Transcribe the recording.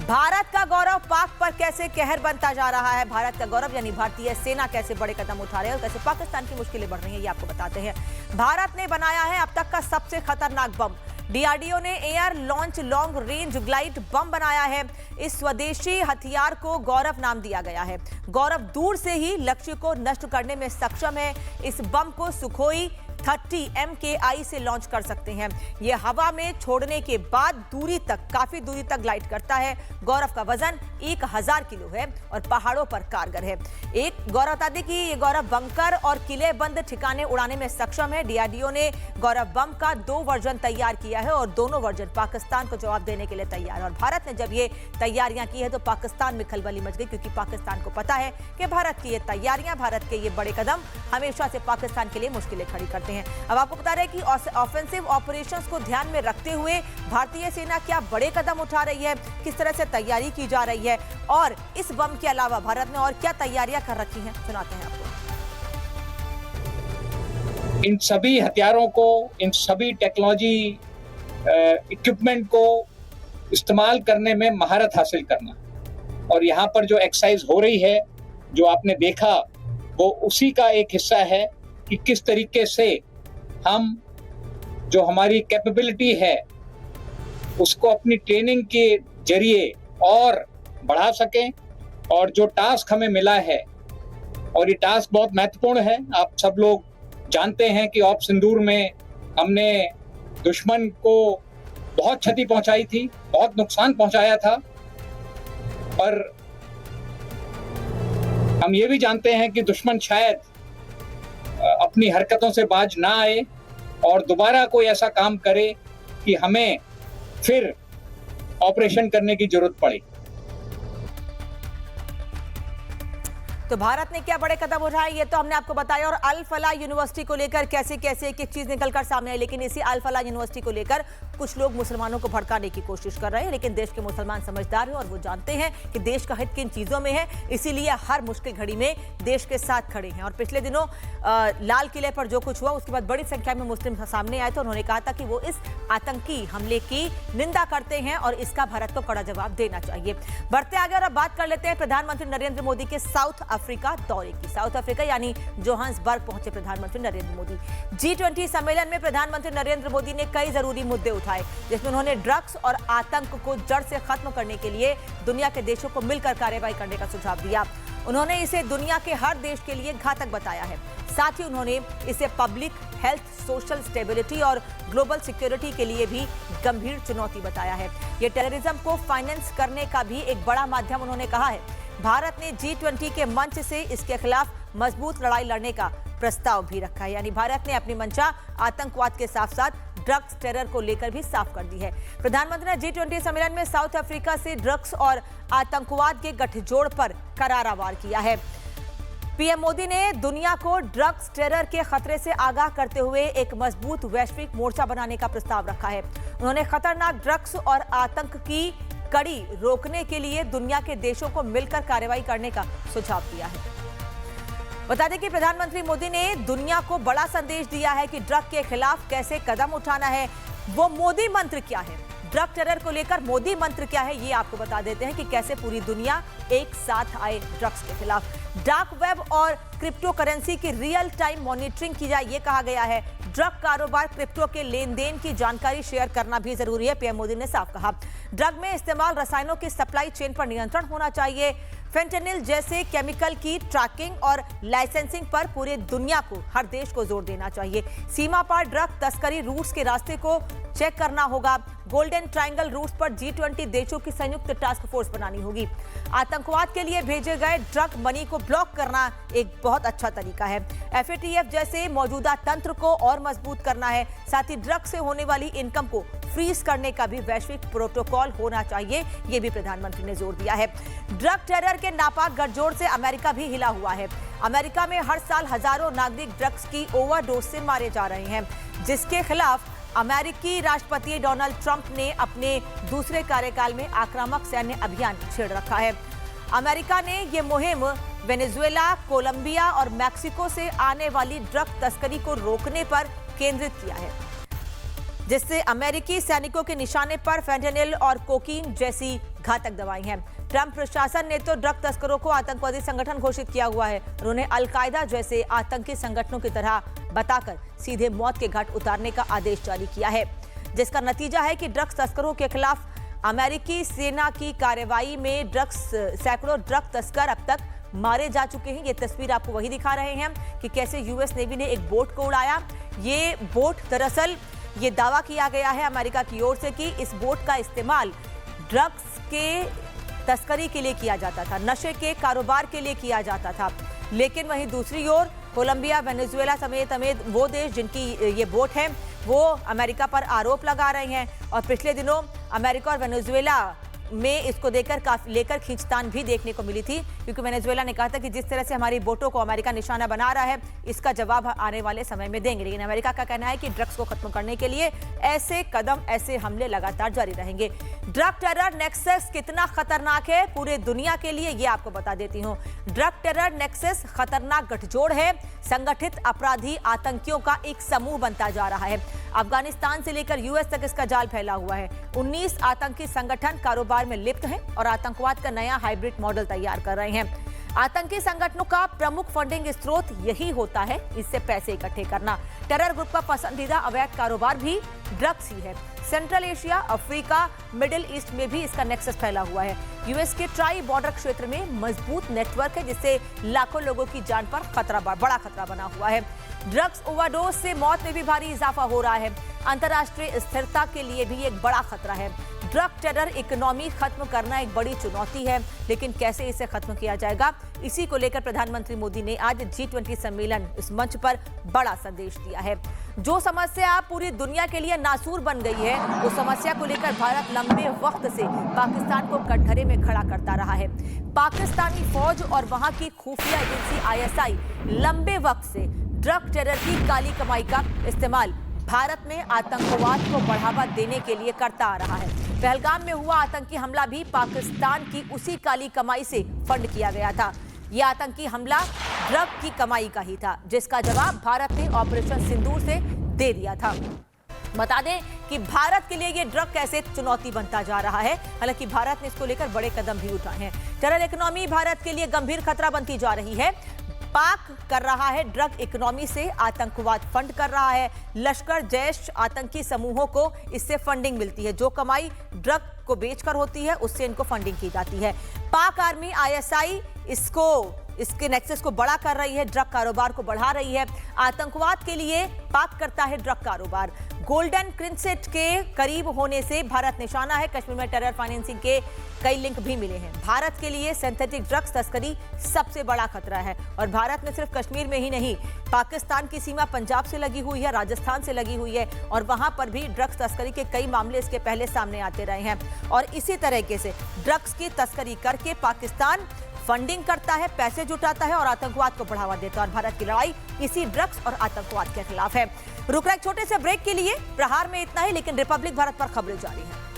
भारत का गौरव पाक पर कैसे कहर बनता जा रहा है। भारत का गौरव यानी भारतीय सेना कैसे बड़े कदम उठा रही है और कैसे पाकिस्तान की मुश्किलें बढ़ रही हैं, ये आपको बताते हैं। भारत ने बनाया है अब तक का सबसे खतरनाक बम। डीआरडीओ ने air launch long range glide bomb बनाया है। इस स्वदेशी हथियार को गौरव नाम दिया गया है। गौरव दूर से ही लक्ष्य को नष्ट करने में सक्षम है। इस बम को सुखोई 30 MKI से लॉन्च कर सकते हैं। यह हवा में छोड़ने के बाद दूरी तक, काफी दूरी तक ग्लाइड करता है। गौरव का वजन 1000 किलो है और पहाड़ों पर कारगर है। एक गौरव बता दें कि ये गौरव बंकर और किले बंद ठिकाने उड़ाने में सक्षम है। डीआरडीओ ने गौरव बम का 2 वर्जन तैयार किया है और दोनों वर्जन पाकिस्तान को जवाब देने के लिए तैयार है। और भारत ने जब ये तैयारियां की है तो पाकिस्तान में खलबली मच गई, क्योंकि पाकिस्तान को पता है कि भारत की ये तैयारियां, भारत के ये बड़े कदम हमेशा से पाकिस्तान के लिए मुश्किलें खड़ी करते हैं। अब आपको बता रहे हैं कि ऑफेंसिव ऑपरेशंस को ध्यान में रखते हुए भारतीय सेना क्या बड़े कदम उठा रही है, किस तरह से तैयारी की जा रही है और इस बम के अलावा भारत ने और क्या तैयारियां कर रखी हैं, सुनाते हैं आपको। इन सभी हथियारों को, इन सभी टेक्नोलॉजी इक्विपमेंट को इस्तेमाल करने में महारत हासिल करना, और यहाँ पर जो एक्सरसाइज हो रही है, जो आपने देखा, वो उसी का एक हिस्सा है कि किस तरीके से हम जो हमारी कैपेबिलिटी है उसको अपनी ट्रेनिंग के जरिए और बढ़ा सकें। और जो टास्क हमें मिला है, और ये टास्क बहुत महत्वपूर्ण है, आप सब लोग जानते हैं कि ऑप सिंदूर में हमने दुश्मन को बहुत क्षति पहुंचाई थी, बहुत नुकसान पहुंचाया था, पर हम ये भी जानते हैं कि दुश्मन शायद अपनी हरकतों से बाज ना आए और दोबारा कोई ऐसा काम करे कि हमें फिर ऑपरेशन करने की जरूरत पड़े। तो भारत ने क्या बड़े कदम उठाए ये तो हमने आपको बताया, और अल फलाह यूनिवर्सिटी को लेकर कैसे कैसे एक एक चीज निकलकर सामने आई। लेकिन इसी अल फलाह यूनिवर्सिटी को लेकर कुछ लोग मुसलमानों को भड़काने की कोशिश कर रहे हैं, लेकिन देश के मुसलमान समझदार हैं और वो जानते हैं कि देश का हित किन चीजों में है, इसीलिए हर मुश्किल घड़ी में देश के साथ खड़े हैं। और पिछले दिनों लाल किले पर जो कुछ हुआ उसके बाद बड़ी संख्या में मुस्लिम सामने आए तो उन्होंने कहा था कि वो इस आतंकी हमले की निंदा करते हैं और इसका भारत को कड़ा जवाब देना चाहिए। बढ़ते आगे और अब बात कर लेते हैं प्रधानमंत्री नरेंद्र मोदी के साउथ अफ्रीका दौरे की। साउथ अफ्रीका यानी जोहान्सबर्ग पहुंचे प्रधानमंत्री नरेंद्र मोदी। G20 सम्मेलन में प्रधानमंत्री नरेंद्र मोदी ने कई जरूरी मुद्दे उठाए, जिसमें उन्होंने ड्रग्स और आतंक को जड़ से खत्म करने के लिए दुनिया के देशों को मिलकर कार्रवाई करने का सुझाव दिया। उन्होंने इसे दुनिया के हर देश के लिए घातक बताया है। साथ ही उन्होंने इसे पब्लिक हेल्थ, सोशल स्टेबिलिटी और ग्लोबल सिक्योरिटी के लिए भी गंभीर चुनौती बताया है। ये टेररिज्म को फाइनेंस करने का भी एक बड़ा माध्यम उन्होंने कहा है। भारत ने G20 के मंच से इसके खिलाफ मजबूत लड़ाई लड़ने का प्रस्ताव भी रखा है। यानी भारत ने अपनी मंशा आतंकवाद के साथ साथ ड्रग्स टेरर को लेकर भी साफ कर दी है। प्रधानमंत्री ने G20 सम्मेलन में साउथ अफ्रीका से ड्रग्स और आतंकवाद के गठजोड़ पर करारा वार किया है। पीएम मोदी ने दुनिया को ड्रग्स टेरर के खतरे से आगाह करते हुए एक मजबूत वैश्विक मोर्चा बनाने का प्रस्ताव रखा है। उन्होंने खतरनाक ड्रग्स और आतंक की कड़ी रोकने के लिए दुनिया के देशों को मिलकर कार्रवाई करने का सुझाव दिया है। बता दें कि प्रधानमंत्री मोदी ने दुनिया को बड़ा संदेश दिया है कि ड्रग के खिलाफ कैसे कदम उठाना है। वो मोदी मंत्र क्या है, ड्रग टेरर को लेकर मोदी मंत्र क्या है, ये आपको बता देते हैं कि कैसे पूरी दुनिया एक साथ आए ड्रग्स के खिलाफ। डार्क वेब और क्रिप्टो करेंसी की रियल टाइम मॉनिटरिंग की जाए, ये कहा गया है। ड्रग कारोबार, क्रिप्टो के लेन देन की जानकारी शेयर करना भी जरूरी है, पीएम मोदी ने साफ कहा। ड्रग में इस्तेमाल रसायनों की सप्लाई चेन पर नियंत्रण होना चाहिए। फेंटेनिल जैसे केमिकल की ट्रैकिंग और लाइसेंसिंग पर पूरे दुनिया को, हर देश को जोर देना चाहिए। सीमा पार ड्रग तस्करी रूट्स के रास्ते को चेक करना होगा। गोल्डन ट्रायंगल रूट्स पर G20 देशों की संयुक्त टास्क फोर्स बनानी होगी। आतंकवाद के लिए भेजे गए ड्रग मनी को ब्लॉक करना एक बहुत अच्छा तरीका है। FATF जैसे मौजूदा तंत्र को और मजबूत करना है। साथ ही ड्रग से होने वाली इनकम को फ्रीज करने का भी वैश्विक प्रोटोकॉल होना चाहिए, ये भी प्रधानमंत्री ने जोर दिया है। ड्रग टेरर के नापाक गठजोड़ से अमेरिका भी हिला हुआ है। अमेरिका में हर साल हजारों नागरिक ड्रग्स की ओवरडोज से मारे जा रहे हैं, जिसके खिलाफ अमेरिकी राष्ट्रपति डोनाल्ड ट्रंप ने अपने दूसरे कार्यकाल में आक्रामक सैन्य अभियान छेड़ रखा है। अमेरिका ने यह मुहिम वेनेजुएला, कोलंबिया और मैक्सिको से आने वाली ड्रग तस्करी को रोकने पर केंद्रित किया है, जिससे अमेरिकी सैनिकों के निशाने पर फेंटेनिल और कोकीन जैसी घातक दवाई हैं। ट्रंप प्रशासन ने तो ड्रग तस्करों को आतंकवादी संगठन घोषित किया हुआ है और उन्हें अलकायदा जैसे आतंकी संगठनों की तरह बताकर सीधे मौत के घाट उतारने का आदेश जारी किया है, जिसका नतीजा है कि ड्रग्स तस्करों के खिलाफ अमेरिकी सेना की कार्रवाई में सैकड़ों ड्रग तस्कर अब तक मारे जा चुके हैं। ये तस्वीर आपको वही दिखा रहे हैं कि कैसे यूएस नेवी ने एक बोट को उड़ाया। ये बोट दरअसल ये दावा किया गया है अमेरिका की ओर से कि इस बोट का इस्तेमाल ड्रग्स के तस्करी के लिए किया जाता था, नशे के कारोबार के लिए किया जाता था। लेकिन वहीं दूसरी ओर कोलंबिया, वेनेजुएला समेत वो देश जिनकी ये बोट है वो अमेरिका पर आरोप लगा रहे हैं और पिछले दिनों अमेरिका और वेनेजुएला में इसको लेकर खींचतान भी देखने को मिली थी, क्योंकि वेनेजुएला ने कहा था कि जिस तरह से हमारी बोटों को अमेरिका निशाना बना रहा है इसका जवाब आने वाले समय में देंगे। लेकिन अमेरिका का कहना है कि ड्रग्स को खत्म करने के लिए ऐसे हमले लगातार जारी रहेंगे। ड्रग टेरर नेक्सस कितना खतरनाक है पूरे दुनिया के लिए, ये आपको बता देती हूँ। ड्रग टेरर नेक्सस खतरनाक गठजोड़ है, संगठित अपराधी आतंकियों का एक समूह बनता जा रहा है। अफगानिस्तान से लेकर यूएस तक इसका जाल फैला हुआ है। 19 आतंकी संगठन कारोबार में लिप्त हैं और आतंकवाद का नया हाइब्रिड मॉडल तैयार कर रहे हैं। आतंकी संगठनों का प्रमुख फंडिंग स्रोत यही होता है, इससे पैसे इकट्ठे करना। टेरर ग्रुप का पसंदीदा अवैध कारोबार भी ड्रग्स ही है। Central Asia, Africa, middle east में भी इसका नेक्सस फैला हुआ है। यूएस के ट्राई बॉर्डर क्षेत्र में मजबूत नेटवर्क है, जिससे लाखों लोगों की जान पर बड़ा खतरा बना हुआ है। ड्रग्स ओवरडोज से मौत में भी भारी इजाफा हो रहा है। अंतर्राष्ट्रीय स्थिरता के लिए भी एक बड़ा खतरा है। ड्रग टेरर इकोनॉमी खत्म करना एक बड़ी चुनौती है, लेकिन कैसे इसे खत्म किया जाएगा, इसी को लेकर प्रधानमंत्री मोदी ने आज G20 सम्मेलन इस मंच पर बड़ा संदेश दिया है। जो समस्या पूरी दुनिया के लिए नासूर बन गई है, उस समस्या को लेकर भारत लंबे वक्त से पाकिस्तान को कटघरे में खड़ा करता रहा है। पाकिस्तानी फौज और वहां की खुफिया एजेंसी ISI लंबे वक्त से ड्रग टेरर की काली कमाई का इस्तेमाल भारत में आतंकवाद को बढ़ावा देने के लिए करता आ रहा है। पहलगाम में हुआ आतंकी हमला भी पाकिस्तान की उसी काली कमाई से फंड किया गया था। यह आतंकी हमला ड्रग की कमाई का ही था, जिसका जवाब भारत ने ऑपरेशन सिंदूर से दे दिया था। बता दें कि भारत के लिए यह ड्रग कैसे चुनौती बनता जा रहा है। हालांकि भारत ने इसको लेकर बड़े कदम भी उठाए हैं। टेरर इकोनॉमी भारत के लिए गंभीर खतरा बनती जा रही है। पाक कर रहा है ड्रग इकोनॉमी से आतंकवाद फंड कर रहा है। लश्कर, जैश आतंकी समूहों को इससे फंडिंग मिलती है। जो कमाई ड्रग को बेचकर होती है उससे इनको फंडिंग की जाती है। पाक आर्मी ISI इसके नेक्सस को बड़ा कर रही है, ड्रग कारोबार को बढ़ा रही है। आतंकवाद के लिए पाक करता है ड्रग कारोबार। गोल्डन क्रिंसेट के करीब होने से भारत निशाना है। कश्मीर में टेरर फाइनेंसिंग के कई लिंक भी मिले हैं। भारत के लिए सिंथेटिक ड्रग्स तस्करी सबसे बड़ा खतरा है और भारत में सिर्फ कश्मीर में ही नहीं, पाकिस्तान की सीमा पंजाब से लगी हुई है, राजस्थान से लगी हुई है और वहां पर भी ड्रग्स तस्करी के कई मामले इसके पहले सामने आते रहे हैं। और इसी तरीके से ड्रग्स की तस्करी करके पाकिस्तान फंडिंग करता है, पैसे जुटाता है और आतंकवाद को बढ़ावा देता है। और भारत की लड़ाई इसी ड्रग्स और आतंकवाद के खिलाफ है। रुक रहा एक छोटे से ब्रेक के लिए। प्रहार में इतना ही, लेकिन रिपब्लिक भारत पर खबरें जारी हैं।